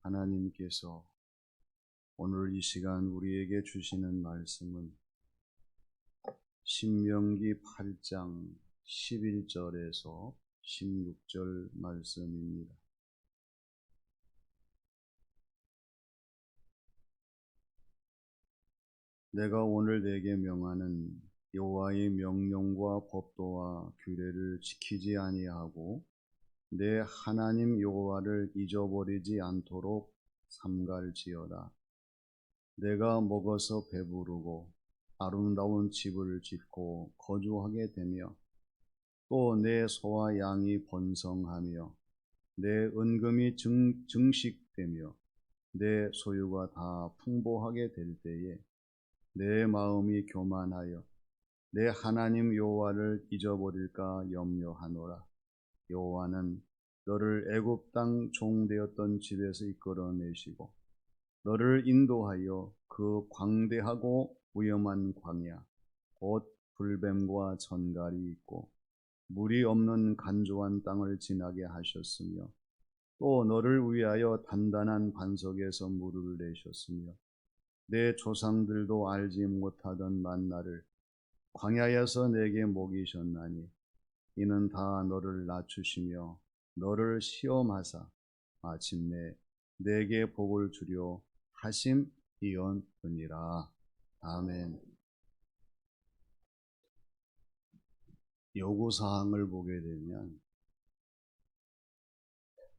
하나님께서 오늘 이 시간 우리에게 주시는 말씀은 신명기 8장 11절에서 16절 말씀입니다. 내가 오늘 내게 명하는 여호와의 명령과 법도와 규례를 지키지 아니하고 내 하나님 여호와를 잊어버리지 않도록 삼갈지어다. 내가 먹어서 배부르고 아름다운 집을 짓고 거주하게 되며 또 내 소와 양이 번성하며 내 은금이 증식되며 내 소유가 다 풍부하게 될 때에 내 마음이 교만하여 내 하나님 여호와를 잊어버릴까 염려하노라. 여호와는 너를 애굽 땅 종되었던 집에서 이끌어내시고 너를 인도하여 그 광대하고 위험한 광야 곧 불뱀과 전갈이 있고 물이 없는 간조한 땅을 지나게 하셨으며 또 너를 위하여 단단한 반석에서 물을 내셨으며 내 조상들도 알지 못하던 만나를 광야에서 내게 먹이셨나니 이는 다 너를 낮추시며 너를 시험하사 마침내 내게 복을 주려 하심이었느니라. 아멘. 요구사항을 보게 되면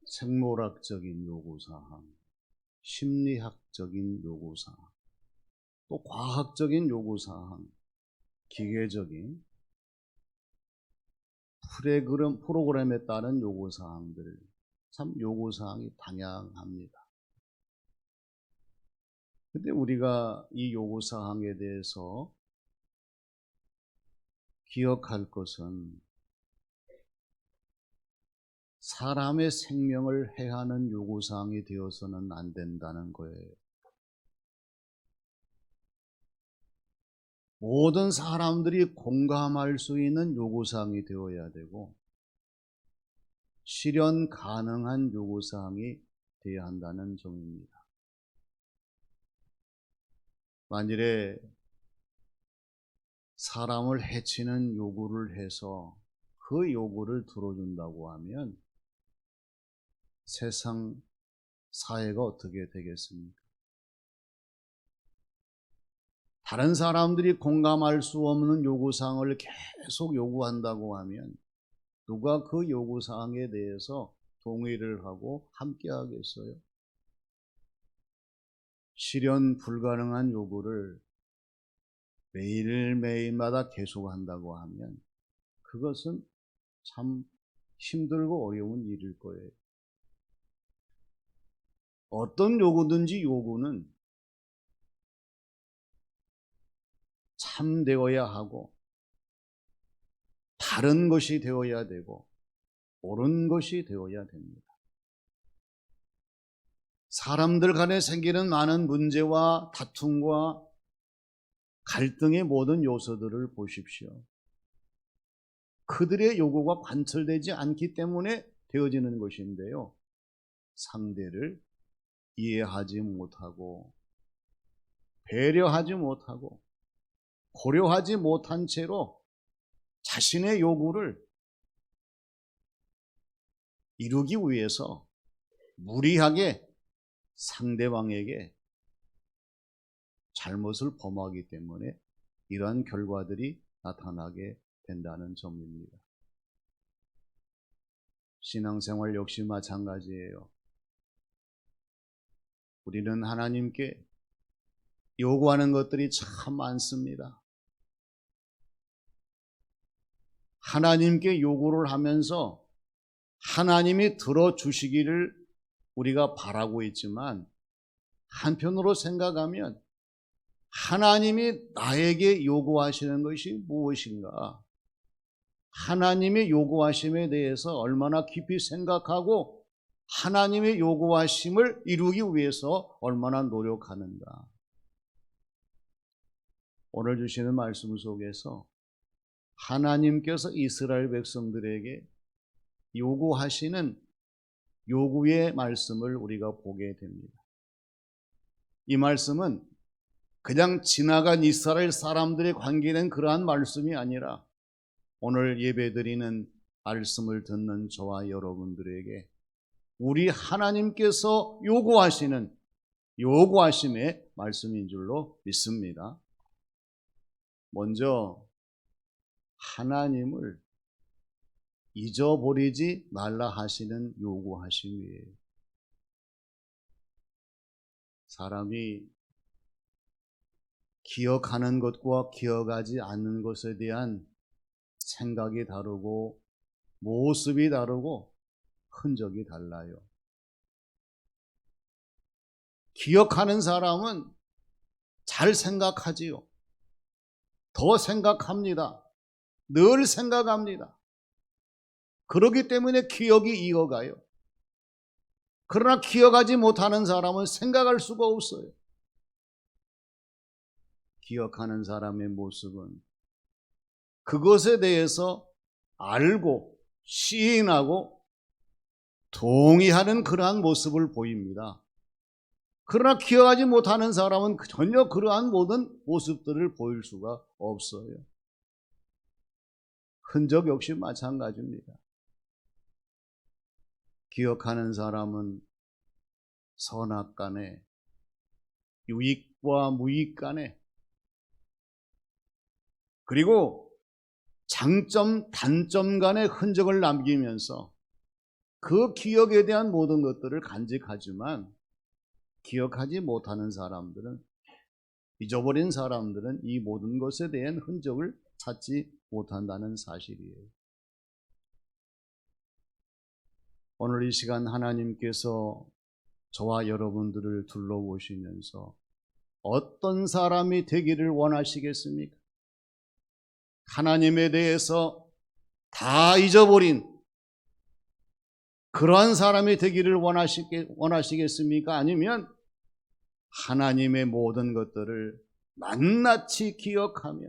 생물학적인 요구사항, 심리학적인 요구사항, 또 과학적인 요구사항, 기계적인 프로그램에 따른 요구사항들, 참 요구사항이 다양합니다. 근데 우리가 이 요구사항에 대해서 기억할 것은 사람의 생명을 해하는 요구사항이 되어서는 안 된다는 거예요. 모든 사람들이 공감할 수 있는 요구사항이 되어야 되고 실현 가능한 요구사항이 되어야 한다는 점입니다. 만일에 사람을 해치는 요구를 해서 그 요구를 들어준다고 하면 세상 사회가 어떻게 되겠습니까? 다른 사람들이 공감할 수 없는 요구사항을 계속 요구한다고 하면 누가 그 요구사항에 대해서 동의를 하고 함께 하겠어요? 실현 불가능한 요구를 매일매일마다 계속한다고 하면 그것은 참 힘들고 어려운 일일 거예요. 어떤 요구든지 요구는 참되어야 하고 다른 것이 되어야 되고 옳은 것이 되어야 됩니다. 사람들 간에 생기는 많은 문제와 다툼과 갈등의 모든 요소들을 보십시오. 그들의 요구가 관철되지 않기 때문에 되어지는 것인데요. 상대를 이해하지 못하고 배려하지 못하고 고려하지 못한 채로 자신의 요구를 이루기 위해서 무리하게 상대방에게 잘못을 범하기 때문에 이러한 결과들이 나타나게 된다는 점입니다. 신앙생활 역시 마찬가지예요. 우리는 하나님께 요구하는 것들이 참 많습니다. 하나님께 요구를 하면서 하나님이 들어주시기를 우리가 바라고 있지만 한편으로 생각하면 하나님이 나에게 요구하시는 것이 무엇인가? 하나님의 요구하심에 대해서 얼마나 깊이 생각하고 하나님의 요구하심을 이루기 위해서 얼마나 노력하는가? 오늘 주시는 말씀 속에서 하나님께서 이스라엘 백성들에게 요구하시는 요구의 말씀을 우리가 보게 됩니다. 이 말씀은 그냥 지나간 이스라엘 사람들의 관계된 그러한 말씀이 아니라 오늘 예배드리는 말씀을 듣는 저와 여러분들에게 우리 하나님께서 요구하심의 말씀인 줄로 믿습니다. 먼저 하나님을 잊어버리지 말라 하시는 요구하심이에요. 사람이 기억하는 것과 기억하지 않는 것에 대한 생각이 다르고 모습이 다르고 흔적이 달라요. 기억하는 사람은 잘 생각하지요. 더 생각합니다. 늘 생각합니다. 그렇기 때문에 기억이 이어가요. 그러나 기억하지 못하는 사람은 생각할 수가 없어요. 기억하는 사람의 모습은 그것에 대해서 알고 시인하고 동의하는 그러한 모습을 보입니다. 그러나 기억하지 못하는 사람은 전혀 그러한 모든 모습들을 보일 수가 없어요. 흔적 역시 마찬가지입니다. 기억하는 사람은 선악간에 유익과 무익간에 그리고 장점, 단점 간의 흔적을 남기면서 그 기억에 대한 모든 것들을 간직하지만 기억하지 못하는 사람들은, 잊어버린 사람들은 이 모든 것에 대한 흔적을 찾지 못한다는 사실이에요. 오늘 이 시간 하나님께서 저와 여러분들을 둘러보시면서 어떤 사람이 되기를 원하시겠습니까? 하나님에 대해서 다 잊어버린 그러한 사람이 되기를 원하시겠습니까? 아니면 하나님의 모든 것들을 낱낱이 기억하며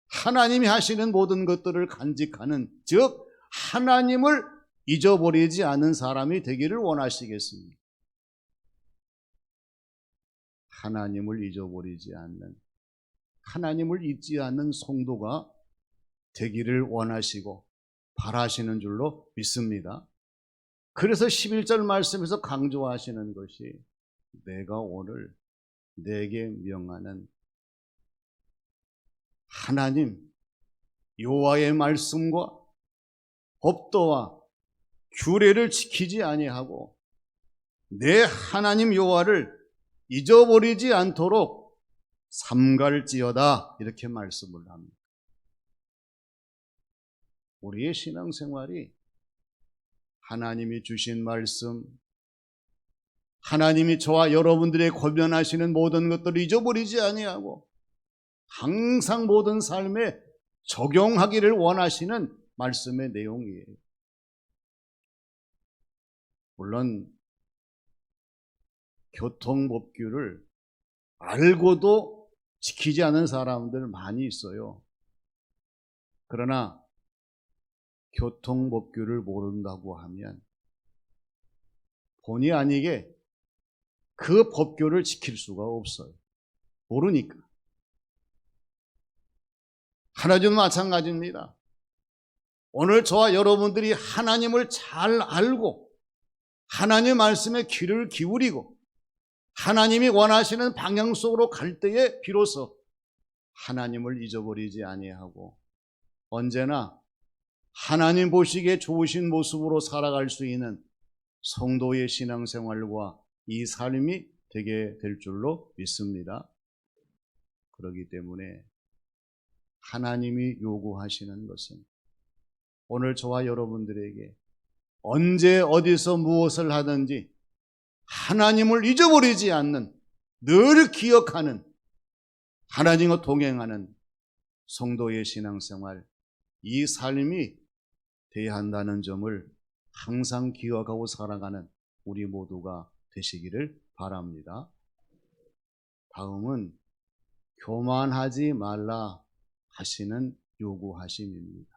하나님이 하시는 모든 것들을 간직하는, 즉 하나님을 잊어버리지 않는 사람이 되기를 원하시겠습니까? 하나님을 잊어버리지 않는, 하나님을 잊지 않는 성도가 되기를 원하시고 바라시는 줄로 믿습니다. 그래서 11절 말씀에서 강조하시는 것이 내가 오늘 내게 명하는 하나님 여호와의 말씀과 법도와 규례를 지키지 아니하고 내 하나님 여호와를 잊어버리지 않도록 삼갈지어다, 이렇게 말씀을 합니다. 우리의 신앙생활이 하나님이 주신 말씀, 하나님이 저와 여러분들의 권면하시는 모든 것들을 잊어버리지 아니하고 항상 모든 삶에 적용하기를 원하시는 말씀의 내용이에요. 물론 교통법규를 알고도 지키지 않는 사람들 많이 있어요. 그러나 교통법규를 모른다고 하면 본의 아니게 그 법규를 지킬 수가 없어요. 모르니까. 하나님도 마찬가지입니다. 오늘 저와 여러분들이 하나님을 잘 알고 하나님 말씀에 귀를 기울이고 하나님이 원하시는 방향 속으로 갈 때에 비로소 하나님을 잊어버리지 아니하고 언제나 하나님 보시기에 좋으신 모습으로 살아갈 수 있는 성도의 신앙생활과 이 삶이 되게 될 줄로 믿습니다. 그렇기 때문에 하나님이 요구하시는 것은 오늘 저와 여러분들에게 언제 어디서 무엇을 하든지 하나님을 잊어버리지 않는, 늘 기억하는, 하나님과 동행하는 성도의 신앙생활, 이 삶이 되어야 한다는 점을 항상 기억하고 살아가는 우리 모두가 되시기를 바랍니다. 다음은 교만하지 말라 하시는 요구하심입니다.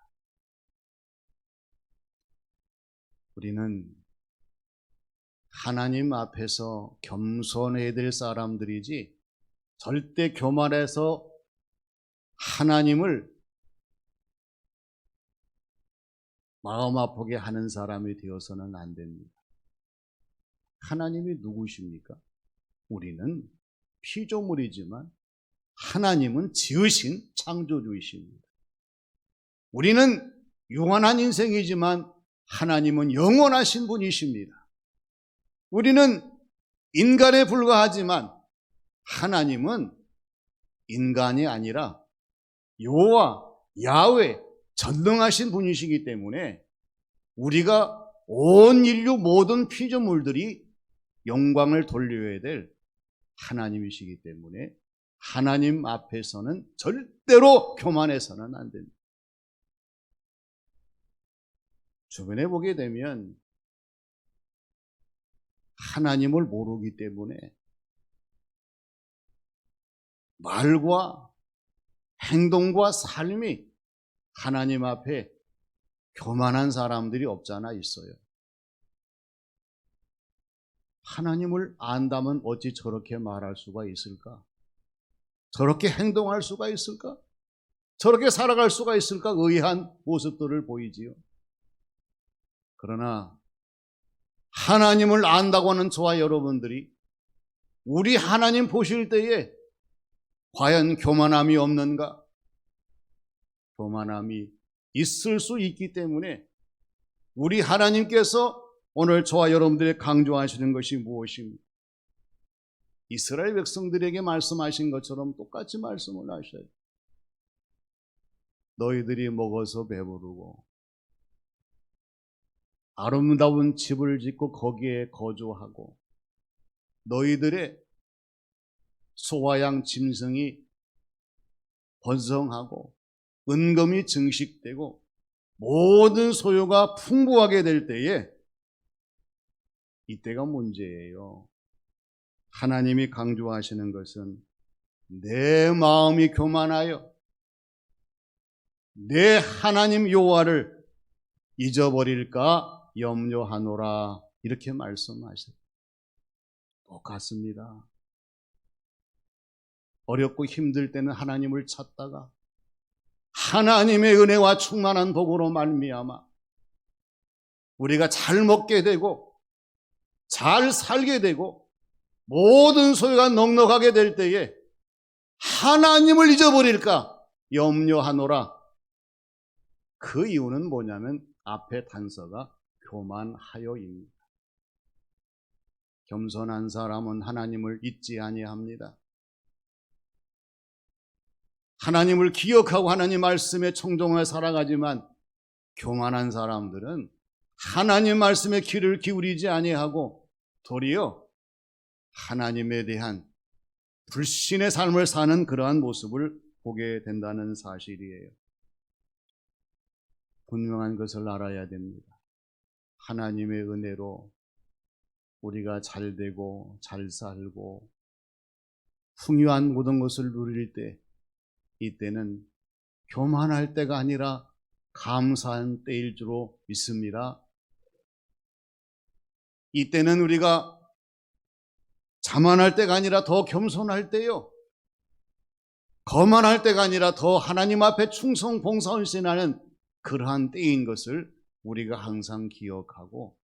우리는 하나님 앞에서 겸손해야 될 사람들이지 절대 교만해서 하나님을 마음 아프게 하는 사람이 되어서는 안 됩니다. 하나님이 누구십니까? 우리는 피조물이지만 하나님은 지으신 창조주이십니다. 우리는 유한한 인생이지만 하나님은 영원하신 분이십니다. 우리는 인간에 불과하지만 하나님은 인간이 아니라 여호와 야훼 전능하신 분이시기 때문에 우리가 온 인류 모든 피조물들이 영광을 돌려야 될 하나님이시기 때문에 하나님 앞에서는 절대로 교만해서는 안 됩니다. 주변에 보게 되면 하나님을 모르기 때문에 말과 행동과 삶이 하나님 앞에 교만한 사람들이 없잖아 있어요. 하나님을 안다면 어찌 저렇게 말할 수가 있을까? 저렇게 행동할 수가 있을까? 저렇게 살아갈 수가 있을까? 의아한 모습들을 보이지요. 그러나 하나님을 안다고 하는 저와 여러분들이 우리 하나님 보실 때에 과연 교만함이 없는가? 교만함이 있을 수 있기 때문에 우리 하나님께서 오늘 저와 여러분들이 강조하시는 것이 무엇입니까? 이스라엘 백성들에게 말씀하신 것처럼 똑같이 말씀을 하셔요. 너희들이 먹어서 배부르고 아름다운 집을 짓고 거기에 거주하고 너희들의 소와 양 짐승이 번성하고 은금이 증식되고 모든 소유가 풍부하게 될 때에 이때가 문제예요. 하나님이 강조하시는 것은 내 마음이 교만하여 내 하나님 여호와를 잊어버릴까 염려하노라 이렇게 말씀하세요. 똑같습니다. 어렵고 힘들 때는 하나님을 찾다가 하나님의 은혜와 충만한 복으로 말미암아 우리가 잘 먹게 되고 잘 살게 되고 모든 소유가 넉넉하게 될 때에 하나님을 잊어버릴까 염려하노라. 그 이유는 뭐냐면 앞에 단서가 교만하여입니다. 겸손한 사람은 하나님을 잊지 아니합니다. 하나님을 기억하고 하나님 말씀에 청종하여 살아가지만 교만한 사람들은 하나님 말씀에 귀를 기울이지 아니하고 도리어 하나님에 대한 불신의 삶을 사는 그러한 모습을 보게 된다는 사실이에요. 분명한 것을 알아야 됩니다. 하나님의 은혜로 우리가 잘 되고 잘 살고 풍요한 모든 것을 누릴 때 이때는 교만할 때가 아니라 감사한 때일 줄로 믿습니다. 이때는 우리가 자만할 때가 아니라 더 겸손할 때요. 거만할 때가 아니라 더 하나님 앞에 충성 봉사헌신하는 그러한 때인 것을 우리가 항상 기억하고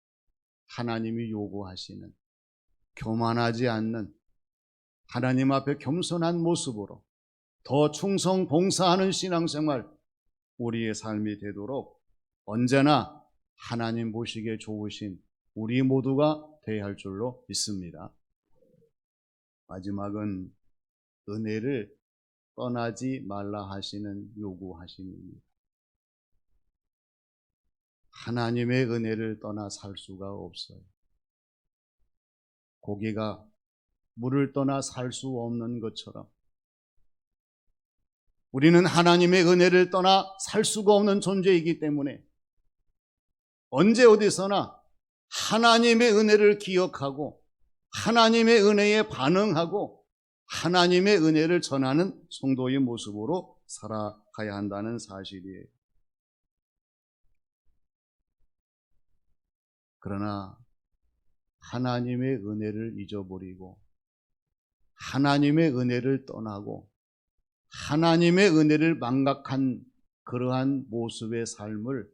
하나님이 요구하시는 교만하지 않는 하나님 앞에 겸손한 모습으로 더 충성 봉사하는 신앙생활 우리의 삶이 되도록 언제나 하나님 보시기에 좋으신 우리 모두가 되어야 할 줄로 믿습니다. 마지막은 은혜를 떠나지 말라 하시는 요구하심입니다. 하나님의 은혜를 떠나 살 수가 없어요. 고기가 물을 떠나 살 수 없는 것처럼 우리는 하나님의 은혜를 떠나 살 수가 없는 존재이기 때문에 언제 어디서나 하나님의 은혜를 기억하고 하나님의 은혜에 반응하고 하나님의 은혜를 전하는 성도의 모습으로 살아가야 한다는 사실이에요. 그러나 하나님의 은혜를 잊어버리고 하나님의 은혜를 떠나고 하나님의 은혜를 망각한 그러한 모습의 삶을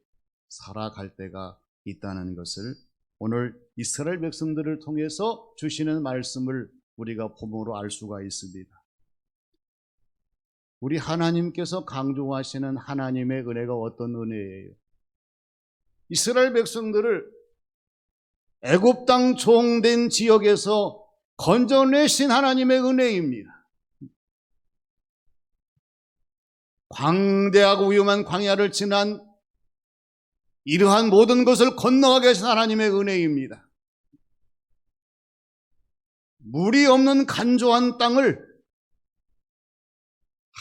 살아갈 때가 있다는 것을 오늘 이스라엘 백성들을 통해서 주시는 말씀을 우리가 보므로 알 수가 있습니다. 우리 하나님께서 강조하시는 하나님의 은혜가 어떤 은혜예요? 이스라엘 백성들을 애굽 땅 종된 지역에서 건져내신 하나님의 은혜입니다. 광대하고 위험한 광야를 지난 이러한 모든 것을 건너가게 하신 하나님의 은혜입니다. 물이 없는 간조한 땅을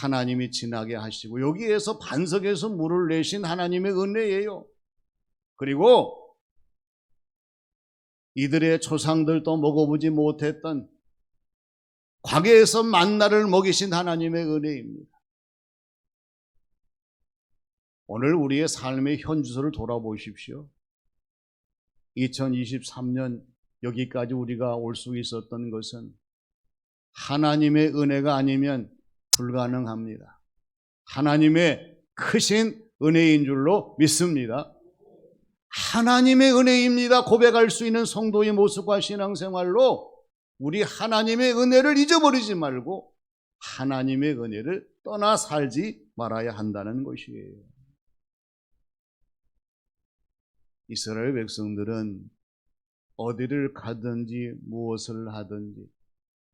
하나님이 지나게 하시고 여기에서 반석에서 물을 내신 하나님의 은혜예요. 그리고 이들의 조상들도 먹어보지 못했던 광야에서 만나를 먹이신 하나님의 은혜입니다. 오늘 우리의 삶의 현주소를 돌아보십시오. 2023년 여기까지 우리가 올 수 있었던 것은 하나님의 은혜가 아니면 불가능합니다. 하나님의 크신 은혜인 줄로 믿습니다. 하나님의 은혜입니다. 고백할 수 있는 성도의 모습과 신앙생활로 우리 하나님의 은혜를 잊어버리지 말고 하나님의 은혜를 떠나 살지 말아야 한다는 것이에요. 이스라엘 백성들은 어디를 가든지 무엇을 하든지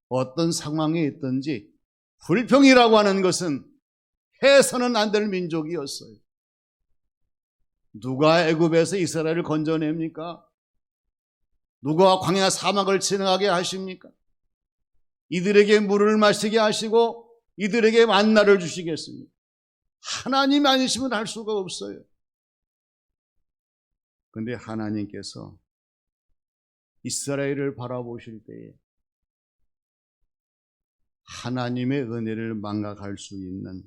어떤 상황에 있든지 불평이라고 하는 것은 해서는 안 될 민족이었어요. 누가 애굽에서 이스라엘을 건져냅니까? 누가 광야 사막을 지나가게 하십니까? 이들에게 물을 마시게 하시고 이들에게 만나를 주시겠습니까? 하나님 아니시면 할 수가 없어요. 그런데 하나님께서 이스라엘을 바라보실 때에 하나님의 은혜를 망각할 수 있는,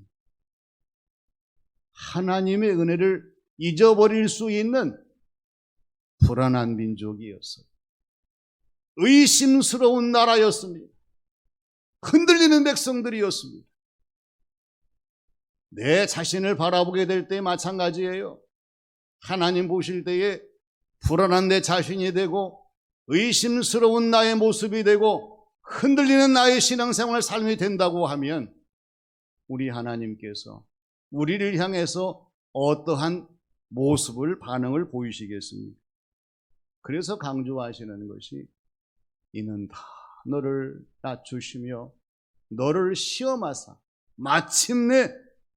하나님의 은혜를 잊어버릴 수 있는 불안한 민족이었어요. 의심스러운 나라였습니다. 흔들리는 백성들이었습니다. 내 자신을 바라보게 될 때 마찬가지예요. 하나님 보실 때에 불안한 내 자신이 되고 의심스러운 나의 모습이 되고 흔들리는 나의 신앙생활 삶이 된다고 하면 우리 하나님께서 우리를 향해서 어떠한 모습을 반응을 보이시겠습니까? 그래서 강조하시는 것이 이는 다 너를 낮추시며 너를 시험하사 마침내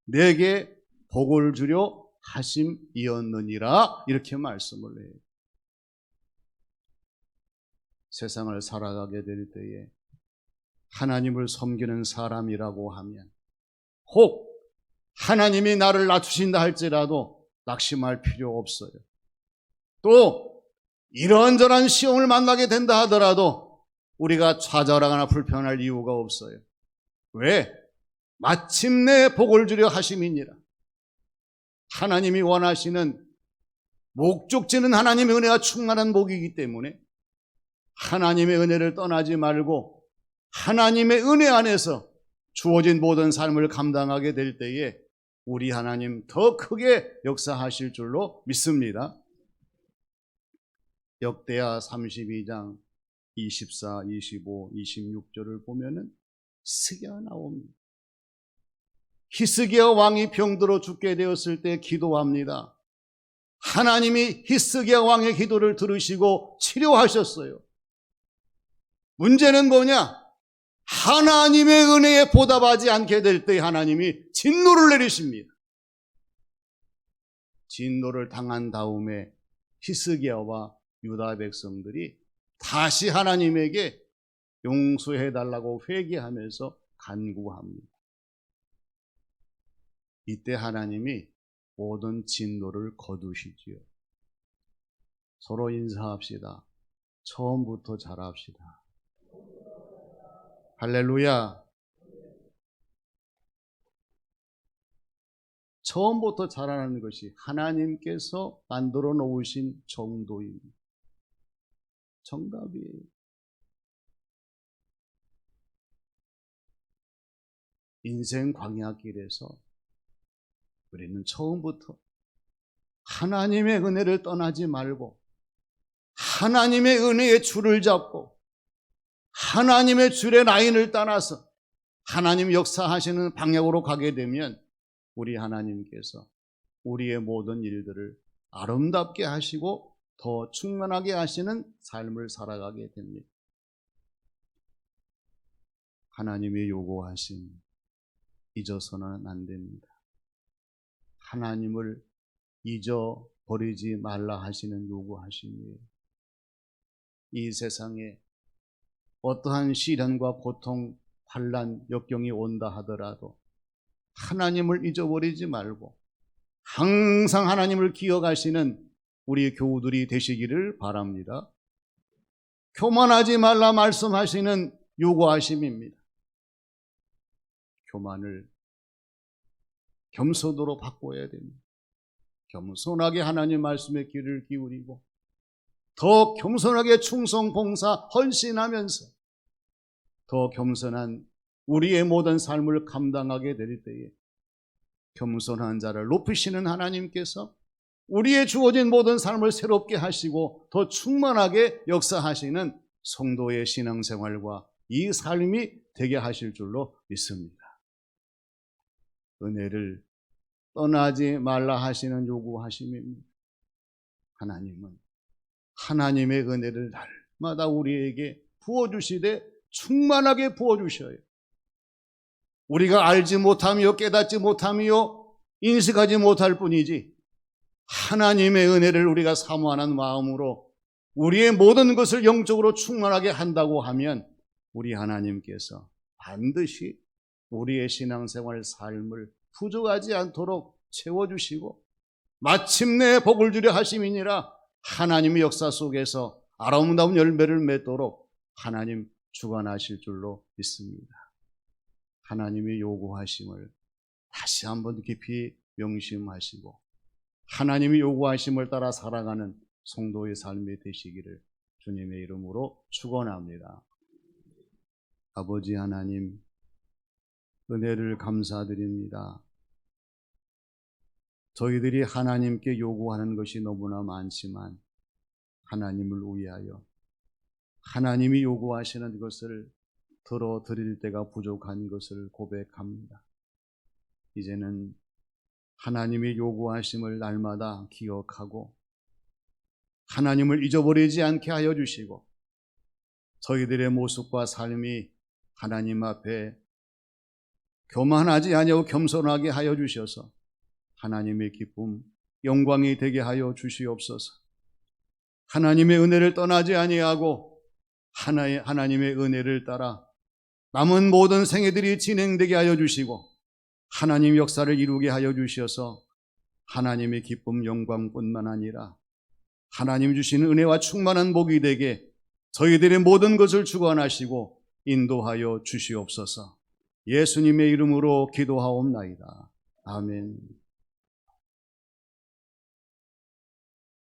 내게 복을 주려 하심이었느니라 이렇게 말씀을 해요. 세상을 살아가게 될 때에 하나님을 섬기는 사람이라고 하면 혹 하나님이 나를 낮추신다 할지라도 낙심할 필요 없어요. 또 이런저런 시험을 만나게 된다 하더라도 우리가 좌절하거나 불편할 이유가 없어요. 왜? 마침내 복을 주려 하심이니라. 하나님이 원하시는 목적지는 하나님의 은혜가 충만한 복이기 때문에 하나님의 은혜를 떠나지 말고 하나님의 은혜 안에서 주어진 모든 삶을 감당하게 될 때에 우리 하나님 더 크게 역사하실 줄로 믿습니다. 역대하 32장 24, 25, 26절을 보면은 히스기야가 나옵니다. 히스기야 왕이 병들어 죽게 되었을 때 기도합니다. 하나님이 히스기야 왕의 기도를 들으시고 치료하셨어요. 문제는 뭐냐? 하나님의 은혜에 보답하지 않게 될 때 하나님이 진노를 내리십니다. 진노를 당한 다음에 히스기야와 유다 백성들이 다시 하나님에게 용서해달라고 회개하면서 간구합니다. 이때 하나님이 모든 진노를 거두시지요. 서로 인사합시다. 처음부터 잘합시다. 할렐루야. 처음부터 잘하는 것이 하나님께서 만들어 놓으신 정도입니다. 정답이에요. 인생 광야길에서 우리는 처음부터 하나님의 은혜를 떠나지 말고 하나님의 은혜의 줄을 잡고 하나님의 줄의 라인을 따라서 하나님 역사하시는 방향으로 가게 되면 우리 하나님께서 우리의 모든 일들을 아름답게 하시고 더 충만하게 하시는 삶을 살아가게 됩니다. 하나님의 요구하심 잊어서는 안 됩니다. 하나님을 잊어버리지 말라 하시는 요구하심이에요. 이 세상에 어떠한 시련과 고통, 환난, 역경이 온다 하더라도 하나님을 잊어버리지 말고 항상 하나님을 기억하시는 우리 교우들이 되시기를 바랍니다. 교만하지 말라 말씀하시는 요구하심입니다. 교만을 겸손으로 바꿔야 됩니다. 겸손하게 하나님 말씀에 귀를 기울이고 더 겸손하게 충성, 봉사, 헌신하면서 더 겸손한 우리의 모든 삶을 감당하게 될 때에 겸손한 자를 높이시는 하나님께서 우리의 주어진 모든 삶을 새롭게 하시고 더 충만하게 역사하시는 성도의 신앙생활과 이 삶이 되게 하실 줄로 믿습니다. 은혜를 떠나지 말라 하시는 요구하심입니다. 하나님은 하나님의 은혜를 날마다 우리에게 부어주시되 충만하게 부어주셔요. 우리가 알지 못하며 깨닫지 못하며 인식하지 못할 뿐이지 하나님의 은혜를 우리가 사모하는 마음으로 우리의 모든 것을 영적으로 충만하게 한다고 하면 우리 하나님께서 반드시 우리의 신앙생활 삶을 부족하지 않도록 채워주시고 마침내 복을 주려 하심이니라 하나님의 역사 속에서 아름다운 열매를 맺도록 하나님 주관하실 줄로 믿습니다. 하나님의 요구하심을 다시 한번 깊이 명심하시고 하나님의 요구하심을 따라 살아가는 성도의 삶이 되시기를 주님의 이름으로 축원합니다. 아버지 하나님, 은혜를 감사드립니다. 저희들이 하나님께 요구하는 것이 너무나 많지만 하나님을 위하여 하나님이 요구하시는 것을 들어드릴 때가 부족한 것을 고백합니다. 이제는 하나님의 요구하심을 날마다 기억하고 하나님을 잊어버리지 않게 하여 주시고 저희들의 모습과 삶이 하나님 앞에 교만하지 아니하고 겸손하게 하여 주셔서 하나님의 기쁨, 영광이 되게 하여 주시옵소서. 하나님의 은혜를 떠나지 아니하고 하나님의 은혜를 따라 남은 모든 생애들이 진행되게 하여 주시고 하나님 역사를 이루게 하여 주셔서 하나님의 기쁨, 영광뿐만 아니라 하나님 주시는 은혜와 충만한 복이 되게 저희들의 모든 것을 주관하시고 인도하여 주시옵소서. 예수님의 이름으로 기도하옵나이다. 아멘.